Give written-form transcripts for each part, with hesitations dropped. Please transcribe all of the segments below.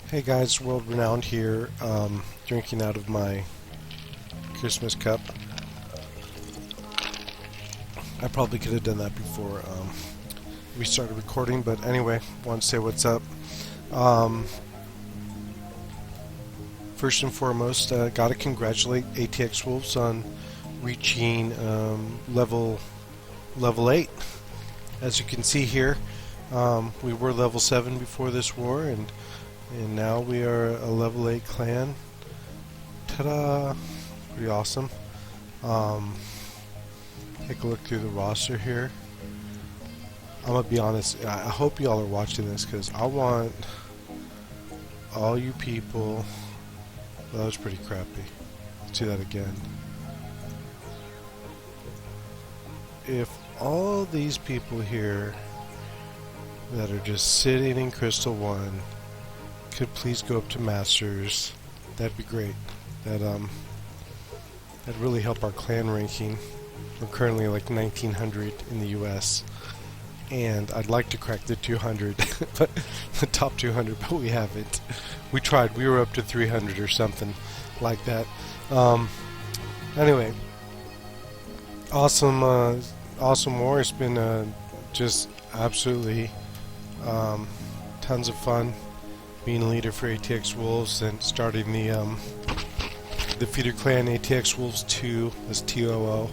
Hey guys, World Renowned here, drinking out of my Christmas cup. I probably could have done that before we started recording, but anyway, want to say what's up. First and foremost, gotta congratulate ATX Wolves on reaching level 8. As you can see here, we were level 7 before this war, and now we are a level 8 clan. Ta-da! Pretty awesome. Take a look through the roster here. I'm gonna be honest, I hope y'all are watching this because I want all you people. That was pretty crappy. Let's do that again. If all these people here that are just sitting in Crystal 1 could please go up to Masters, that'd be great. That'd really help our clan ranking. We're currently like 1900 in the US, and I'd like to crack the 200, but the top 200, but we haven't. We tried. We were up to 300 or something like that. Anyway, awesome war. It's been just absolutely tons of fun being a leader for ATX Wolves and starting the feeder clan ATX Wolves 2 as TOO,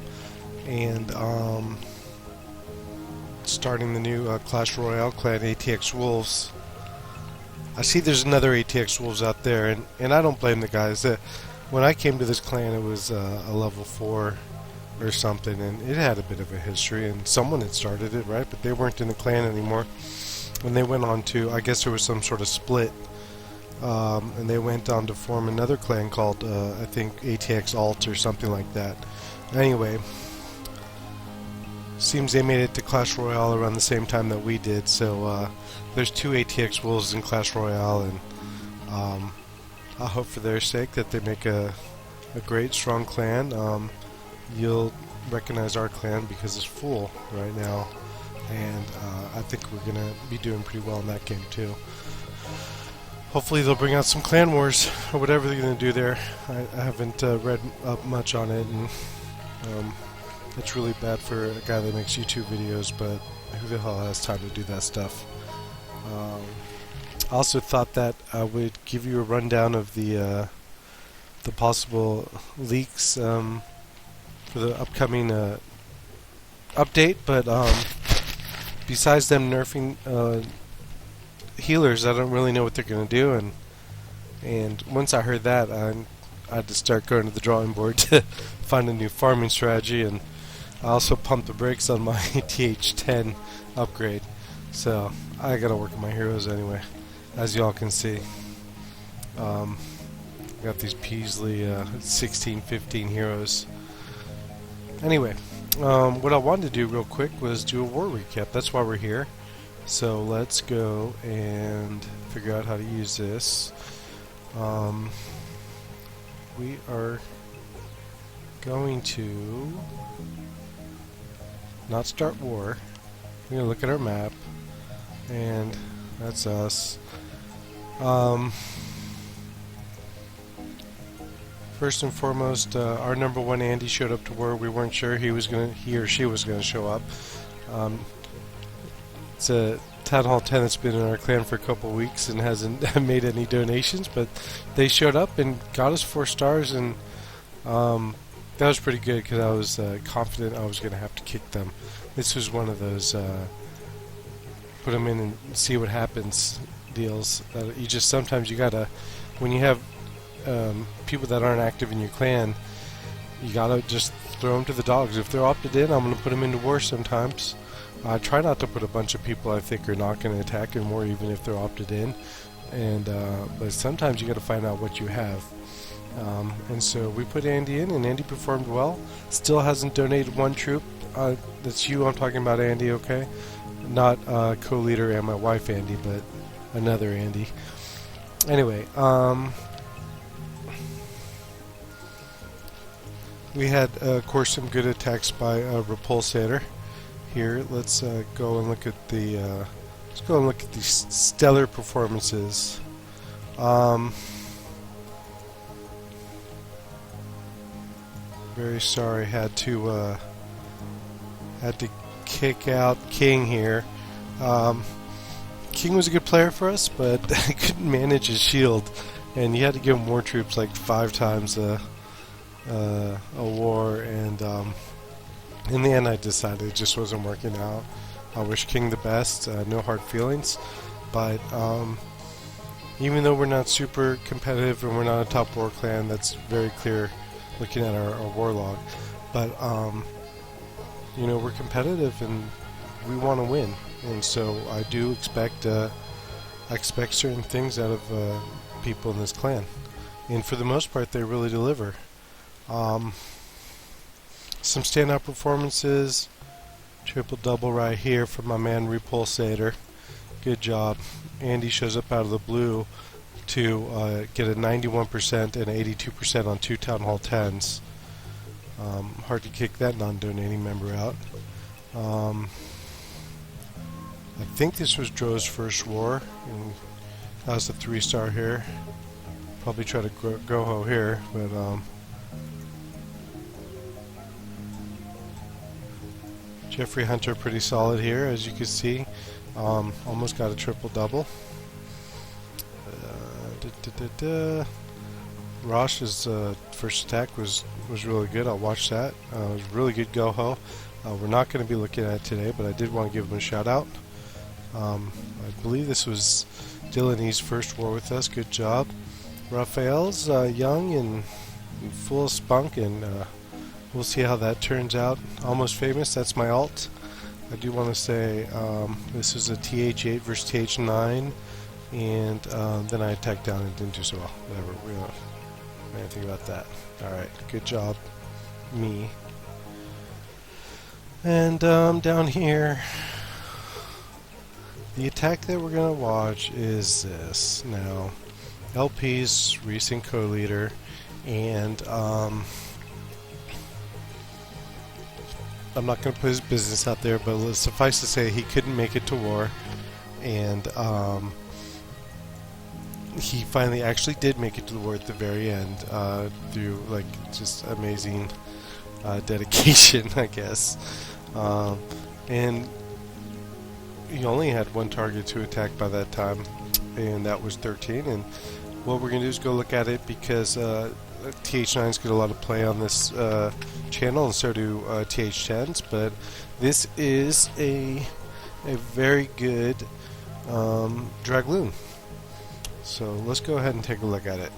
and starting the new Clash Royale clan ATX Wolves. I see there's another ATX Wolves out there, and I don't blame the guys. When I came to this clan, it was a level 4 or something, and it had a bit of a history, and someone had started it, right? But they weren't in the clan anymore. And they went on to, I guess there was some sort of split, and they went on to form another clan called, I think, ATX Alt or something like that. Anyway, seems they made it to Clash Royale around the same time that we did, so there's 2 ATX Wolves in Clash Royale, and I hope for their sake that they make a great, strong clan. You'll recognize our clan because it's full right now, and I think we're going to be doing pretty well in that game too. Hopefully they'll bring out some clan wars or whatever they're going to do there. I haven't read up much on it, and it's really bad for a guy that makes YouTube videos, but who the hell has time to do that stuff? I also thought that I would give you a rundown of the possible leaks for the upcoming update, but besides them nerfing healers, I don't really know what they're going to do, and once I heard that, I had to start going to the drawing board to find a new farming strategy, and I also pumped the brakes on my TH10 upgrade, so I gotta work on my heroes anyway, as y'all can see. Got these Peasley 16-15 heroes. Anyway, what I wanted to do real quick was do a war recap. That's why we're here. So let's go and figure out how to use this. We are going to not start war. We're going to look at our map, and that's us. First and foremost, our number 1 Andy showed up to war. We weren't sure he or she was going to show up. It's a Town Hall 10 that's been in our clan for a couple of weeks and hasn't made any donations, but they showed up and got us 4 stars, and that was pretty good because I was confident I was going to have to kick them. This was one of those put them in and see what happens deals. You just sometimes you gotta, when you have people that aren't active in your clan, you gotta just throw them to the dogs. If they're opted in, I'm gonna put them into war sometimes. I try not to put a bunch of people I think are not going to attack in war, even if they're opted in. And but sometimes you got to find out what you have. And so we put Andy in, and Andy performed well. Still hasn't donated 1 troop. That's you. I'm talking about Andy. Okay, not co-leader and my wife Andy, but another Andy. Anyway, we had, of course, some good attacks by Repulsator. Here, let's go and look at the stellar performances Very sorry, had to kick out King here. King was a good player for us, but he couldn't manage his shield, and you had to give him war troops like 5 times a war, and in the end I decided it just wasn't working out. I wish King the best, no hard feelings, but even though we're not super competitive and we're not a top war clan, that's very clear looking at our war log, but you know, we're competitive and we want to win, and so I do expect I expect certain things out of people in this clan, and for the most part they really deliver. Some standout performances, triple double right here from my man Repulsator, good job. Andy shows up out of the blue to get a 91% and 82% on 2 Town Hall 10s. Hard to kick that non-donating member out. I think this was Dro's first war, and that was the 3-star here. Probably try to go-ho here, but Jeffrey Hunter pretty solid here, as you can see. Almost got a triple double. Rosh's first attack was really good. I'll watch that. It was really good go-ho. We're not going to be looking at it today, but I did want to give him a shout out. I believe this was Dylan E's first war with us. Good job. Raphael's young and full of spunk, and we'll see how that turns out. Almost Famous, that's my alt. I do want to say this was a TH8 versus TH9, and then I attacked down and didn't do so well. Whatever, we don't know anything about that. Alright, good job, me. And down here, the attack that we're going to watch is this. Now, LP's recent co-leader, and I'm not going to put his business out there, but suffice to say he couldn't make it to war, and he finally actually did make it to the war at the very end through like just amazing dedication, I guess. And he only had 1 target to attack by that time, and that was 13. And what we're going to do is go look at it, because TH9s get a lot of play on this channel, and so do TH10s, but this is a very good Dragloon. So let's go ahead and take a look at it.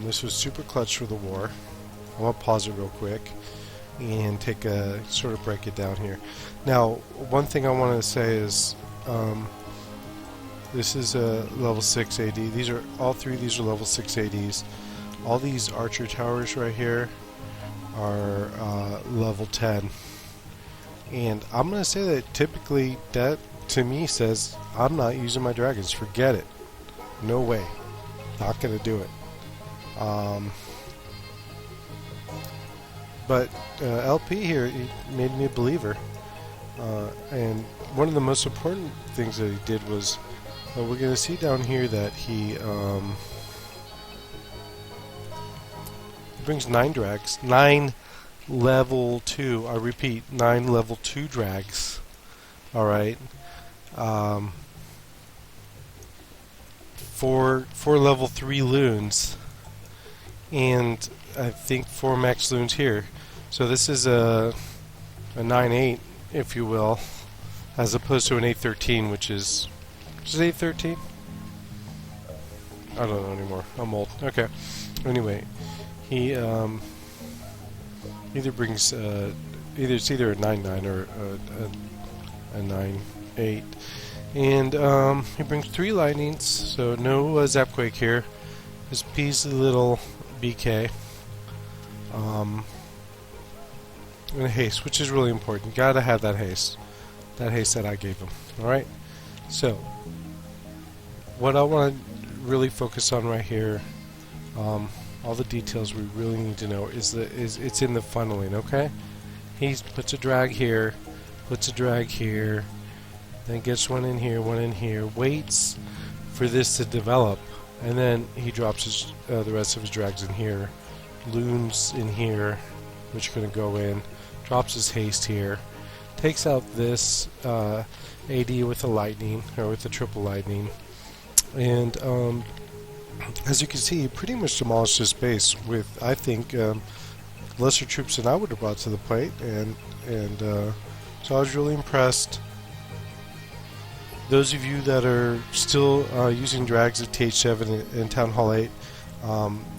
This was super clutch for the war. I want to pause it real quick and take a sort of break it down here. Now, one thing I want to say is this is a level 6 AD. These are all 3 of these are level 6 ADs. All these archer towers right here are level 10, and I'm going to say that typically that to me says I'm not using my dragons. Forget it. No way. Not going to do it. But LP here, he made me a believer, and one of the most important things that he did was we're going to see down here that he brings 9 drags, 9 level 2. I repeat, 9 level 2 drags. All right. 4 level 3 loons, and I think 4 max loons here. So this is a 9-8, if you will, as opposed to an 8-13, which is 8-13? I don't know anymore. I'm old. Okay. Anyway, he either brings it's either a 9-9 or a 9-8, and he brings 3 lightnings, so no Zapquake here. This Peasly little BK, and a haste, which is really important. Gotta have that haste that I gave him. All right. So what I want to really focus on right here, all the details we really need to know is it's in the funneling. Okay. He puts a drag here, puts a drag here, then gets one in here, waits for this to develop, and then he drops his the rest of his drags in here, loons in here, which are going to go in, drops his haste here, takes out this AD with a lightning, or with a triple lightning, and as you can see, he pretty much demolished his base with, I think, lesser troops than I would have brought to the plate, and so I was really impressed. Those of you that are still using drags at TH7 and Town Hall 8,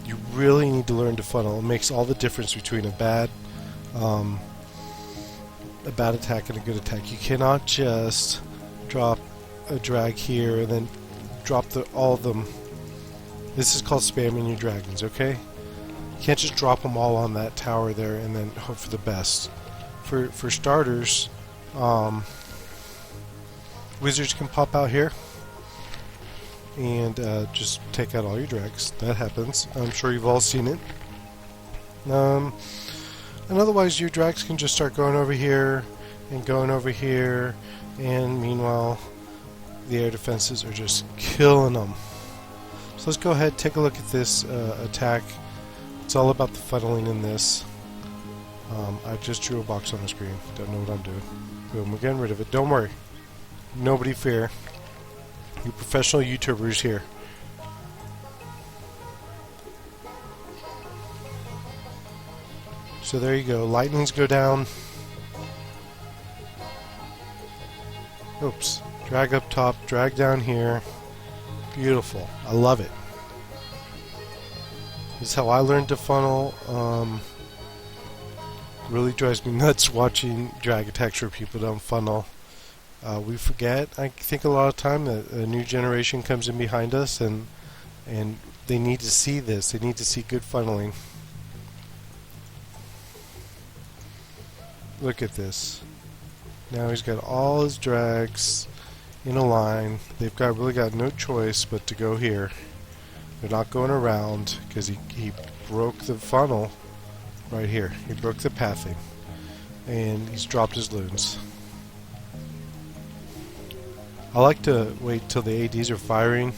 you really need to learn to funnel. It makes all the difference between a bad attack and a good attack. You cannot just drop a drag here and then drop all of them. This is called spamming your dragons, okay? You can't just drop them all on that tower there and then hope for the best. For starters, wizards can pop out here and just take out all your drags. That happens. I'm sure you've all seen it. And otherwise, your drags can just start going over here and going over here, and meanwhile, the air defenses are just killing them. So let's go ahead and take a look at this attack. It's all about the funneling in this. I just drew a box on the screen. Don't know what I'm doing. Boom, we're getting rid of it. Don't worry. Nobody fear. You professional YouTubers here. So there you go. Lightnings go down. Oops. Drag up top, drag down here. Beautiful. I love it. This is how I learned to funnel. Really drives me nuts watching drag attacks where people don't funnel. We forget, I think, a lot of time that a new generation comes in behind us, and they need to see this. They need to see good funneling. Look at this. Now he's got all his drags in a line. They've really got no choice but to go here. They're not going around because he broke the funnel right here. He broke the pathing, and he's dropped his loons. I like to wait till the ADs are firing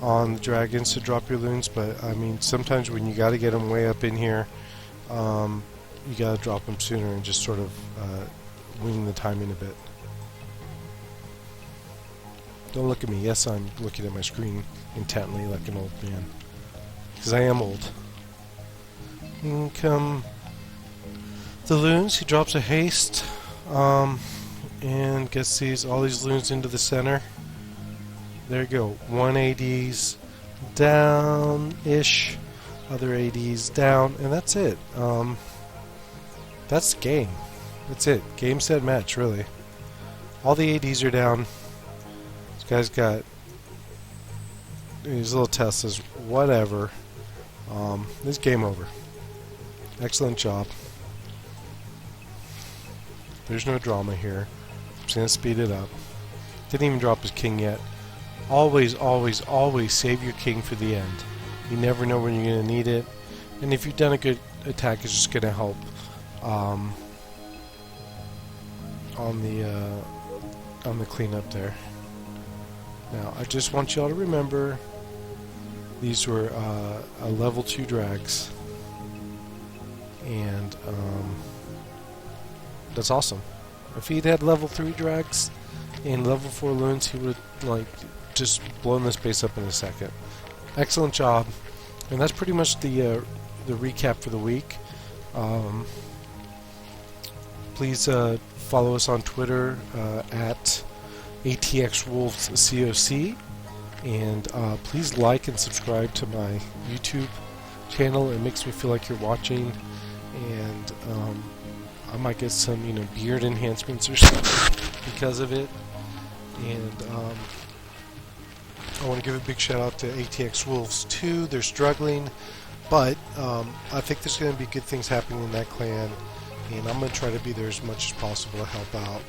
on the dragons to drop your loons, but I mean, sometimes when you got to get them way up in here, you got to drop them sooner and just sort of wing the timing a bit. Don't look at me. Yes, I'm looking at my screen intently like an old man, because I am old. In come the loons. He drops a haste. And gets all these loons into the center. There you go. One AD's down-ish, other AD's down, and that's it. That's the game. That's it. Game, set, match, really. All the ADs are down. This guy's got these little Teslas, whatever. This game over. Excellent job. There's no drama here. Just gonna speed it up. Didn't even drop his king yet. Always, always, always save your king for the end. You never know when you're gonna need it, and if you've done a good attack, it's just gonna help on the cleanup there. Now, I just want y'all to remember these were level 2 drags, and that's awesome. If he'd had level 3 drags and level 4 loons, he would have just blown this base up in a second. Excellent job, and that's pretty much the recap for the week. Please follow us on Twitter at ATX Wolves COC, and please like and subscribe to my YouTube channel. It makes me feel like you're watching, and I might get some, beard enhancements or something because of it. And I want to give a big shout out to ATX Wolves too. They're struggling, but I think there's going to be good things happening in that clan, and I'm going to try to be there as much as possible to help out.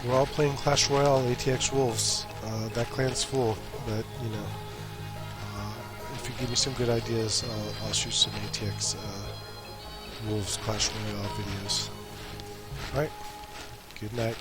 We're all playing Clash Royale, ATX Wolves. That clan's full, but if you give me some good ideas, I'll shoot some ATX Wolves Clash Royale videos. Alright, good night.